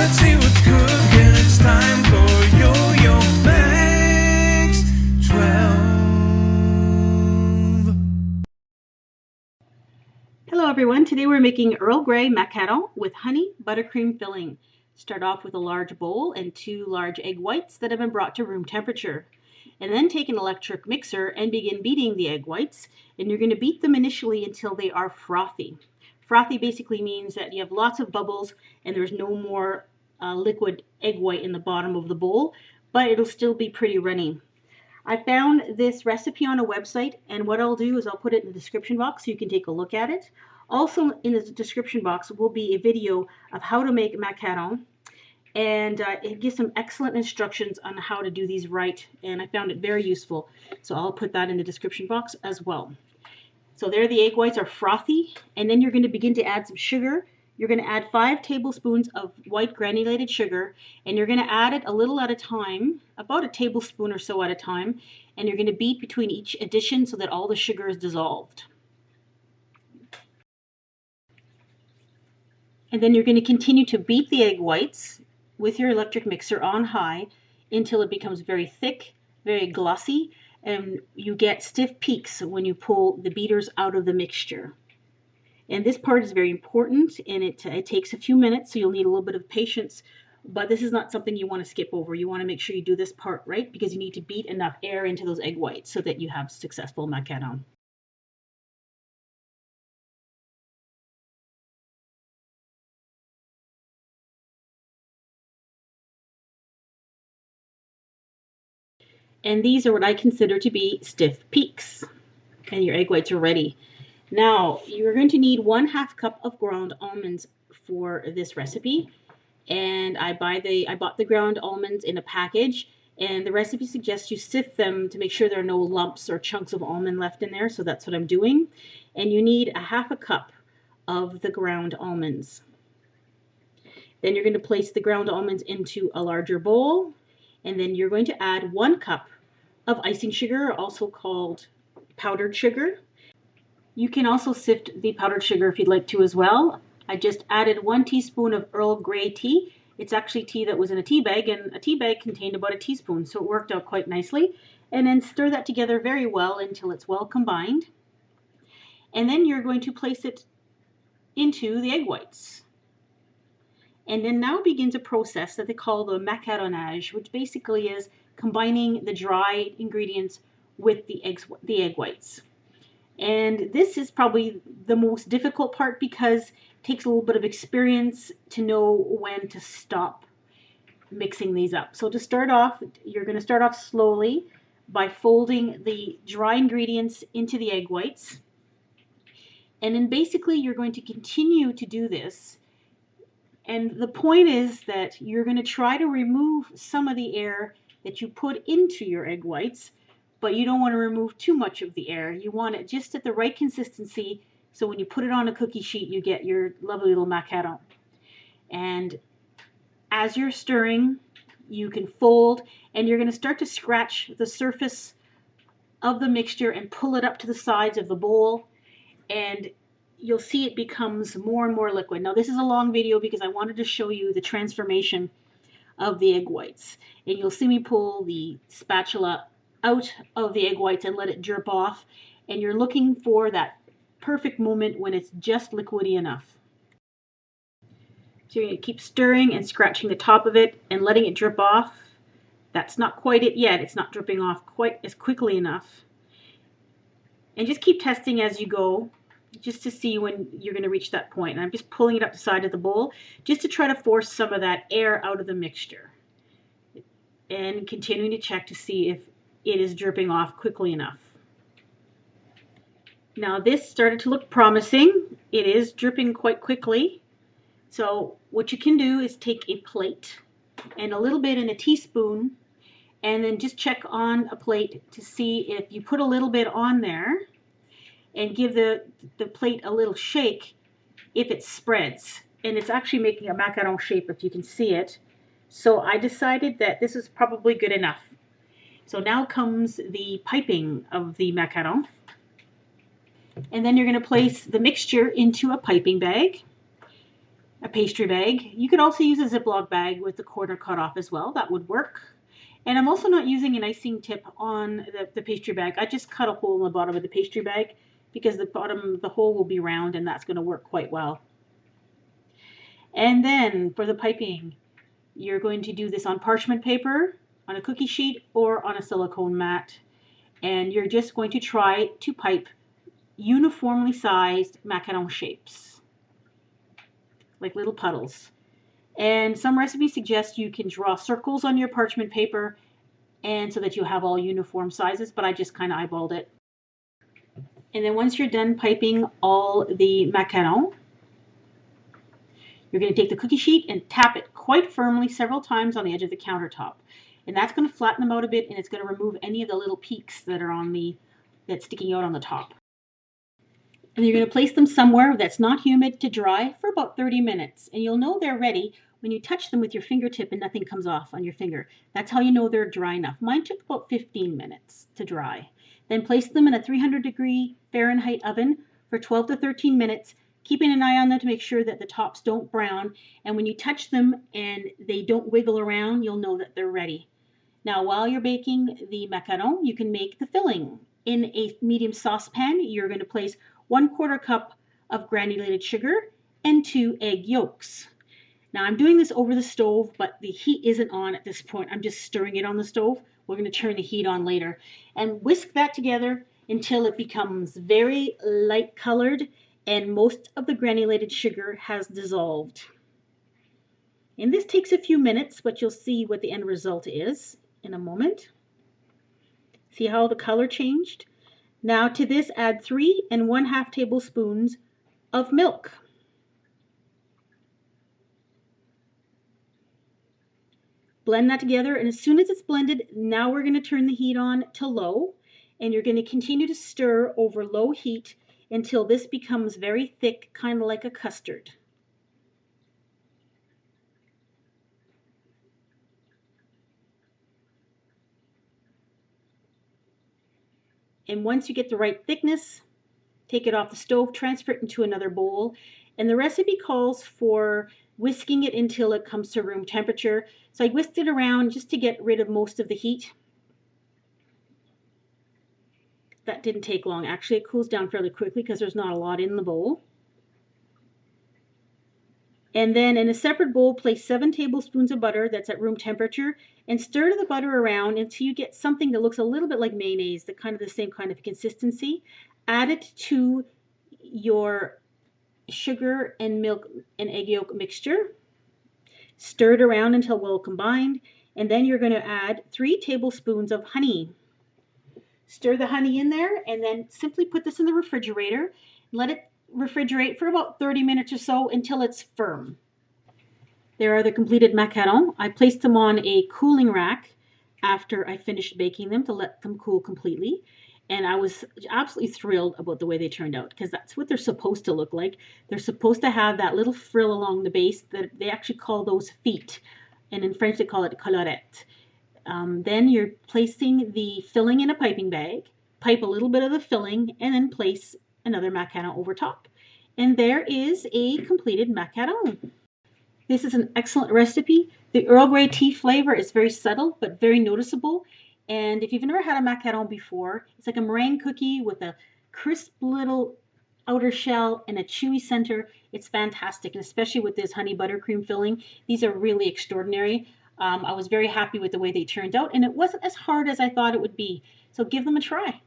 Let's see what's cooking. It's time for Yo-Yo Max 12. Hello everyone, today we're making Earl Grey macaron with honey buttercream filling. Start off with a large bowl and 2 large egg whites that have been brought to room temperature. And then take an electric mixer and begin beating the egg whites, and you're going to beat them initially until they are frothy. Frothy basically means that you have lots of bubbles and there's no more liquid egg white in the bottom of the bowl, but it'll still be pretty runny. I found this recipe on a website, and what I'll do is I'll put it in the description box so you can take a look at it. Also in the description box will be a video of how to make macaron, and it gives some excellent instructions on how to do these right, and I found it very useful. So I'll put that in the description box as well. So there, the egg whites are frothy, and then you're going to begin to add some sugar. You're going to add 5 tablespoons of white granulated sugar, and you're going to add it a little at a time, about a tablespoon or so at a time, and you're going to beat between each addition so that all the sugar is dissolved. And then you're going to continue to beat the egg whites with your electric mixer on high until it becomes very thick, very glossy, and you get stiff peaks when you pull the beaters out of the mixture. And this part is very important, and it takes a few minutes, so you'll need a little bit of patience, but this is not something you want to skip over. You want to make sure you do this part right, because you need to beat enough air into those egg whites so that you have successful macaron. And these are what I consider to be stiff peaks, and your egg whites are ready. Now, you're going to need 1/2 cup of ground almonds for this recipe, and I bought the ground almonds in a package, and the recipe suggests you sift them to make sure there are no lumps or chunks of almond left in there, so that's what I'm doing. And you need 1/2 cup of the ground almonds. Then you're going to place the ground almonds into a larger bowl, and then you're going to add 1 cup of icing sugar, also called powdered sugar. You can also sift the powdered sugar if you'd like to as well. I just added 1 teaspoon of Earl Grey tea. It's actually tea that was in a tea bag, and a tea bag contained about a teaspoon, so it worked out quite nicely. And then stir that together very well until it's well combined. And then you're going to place it into the egg whites. And then now begins a process that they call the macaronage, which basically is combining the dry ingredients with the egg whites. And this is probably the most difficult part because it takes a little bit of experience to know when to stop mixing these up. So to start off, you're going to start off slowly by folding the dry ingredients into the egg whites. And then basically you're going to continue to do this. And the point is that you're going to try to remove some of the air that you put into your egg whites, but you don't want to remove too much of the air. You want it just at the right consistency, so when you put it on a cookie sheet, you get your lovely little macaron. And as you're stirring, you can fold, and you're going to start to scratch the surface of the mixture and pull it up to the sides of the bowl, and you'll see it becomes more and more liquid. Now this is a long video because I wanted to show you the transformation of the egg whites. And you'll see me pull the spatula out of the egg whites and let it drip off. And you're looking for that perfect moment when it's just liquidy enough. So you're going to keep stirring and scratching the top of it and letting it drip off. That's not quite it yet. It's not dripping off quite as quickly enough. And just keep testing as you go, just to see when you're going to reach that point. And I'm just pulling it up the side of the bowl just to try to force some of that air out of the mixture. And continuing to check to see if it is dripping off quickly enough. Now this started to look promising. It is dripping quite quickly. So what you can do is take a plate and a little bit in a teaspoon, and then just check on a plate to see if you put a little bit on there and give the plate a little shake, if it spreads. And it's actually making a macaron shape if you can see it. So I decided that this is probably good enough. So now comes the piping of the macaron. And then you're going to place the mixture into a piping bag. a pastry bag. You could also use a Ziploc bag with the corner cut off as well. That would work. And I'm also not using an icing tip on the pastry bag. I just cut a hole in the bottom of the pastry bag because the hole will be round and that's going to work quite well. And then for the piping, you're going to do this on parchment paper, on a cookie sheet, or on a silicone mat. And you're just going to try to pipe uniformly sized macaron shapes, like little puddles. And some recipes suggest you can draw circles on your parchment paper and so that you have all uniform sizes, but I just kind of eyeballed it. And then once you're done piping all the macaron, you're going to take the cookie sheet and tap it quite firmly several times on the edge of the countertop. And that's going to flatten them out a bit, and it's going to remove any of the little peaks that are that's sticking out on the top. And you're going to place them somewhere that's not humid to dry for about 30 minutes. And you'll know they're ready when you touch them with your fingertip and nothing comes off on your finger. That's how you know they're dry enough. Mine took about 15 minutes to dry. Then place them in a 300-degree Fahrenheit oven for 12 to 13 minutes, keeping an eye on them to make sure that the tops don't brown. And when you touch them and they don't wiggle around, you'll know that they're ready. Now, while you're baking the macaron, you can make the filling. In a medium saucepan, you're going to place 1/4 cup of granulated sugar and 2 egg yolks. Now, I'm doing this over the stove, but the heat isn't on at this point. I'm just stirring it on the stove. We're going to turn the heat on later. And whisk that together until it becomes very light colored and most of the granulated sugar has dissolved. And this takes a few minutes, but you'll see what the end result is in a moment. See how the color changed? Now to this, add 3 1/2 tablespoons of milk. Blend that together, and as soon as it's blended, now we're going to turn the heat on to low, and you're going to continue to stir over low heat until this becomes very thick, kind of like a custard. And once you get the right thickness, take it off the stove, transfer it into another bowl. And the recipe calls for whisking it until it comes to room temperature. So I whisked it around just to get rid of most of the heat. That didn't take long. Actually, it cools down fairly quickly because there's not a lot in the bowl. And then in a separate bowl, place 7 tablespoons of butter that's at room temperature and stir the butter around until you get something that looks a little bit like mayonnaise, the same kind of consistency. Add it to your sugar and milk and egg yolk mixture. Stir it around until well combined, and then you're going to add 3 tablespoons of honey. Stir the honey in there, and then simply put this in the refrigerator. Let it refrigerate for about 30 minutes or so until it's firm. There are the completed macarons. I placed them on a cooling rack after I finished baking them to let them cool completely. And I was absolutely thrilled about the way they turned out because that's what they're supposed to look like. They're supposed to have that little frill along the base that they actually call those feet. And in French, they call it collerette. Then you're placing the filling in a piping bag, pipe a little bit of the filling, and then place another macaron over top. And there is a completed macaron. This is an excellent recipe. The Earl Grey tea flavor is very subtle but very noticeable. And if you've never had a macaron before, it's like a meringue cookie with a crisp little outer shell and a chewy center. It's fantastic, and especially with this honey buttercream filling, these are really extraordinary. I was very happy with the way they turned out, and it wasn't as hard as I thought it would be. So give them a try.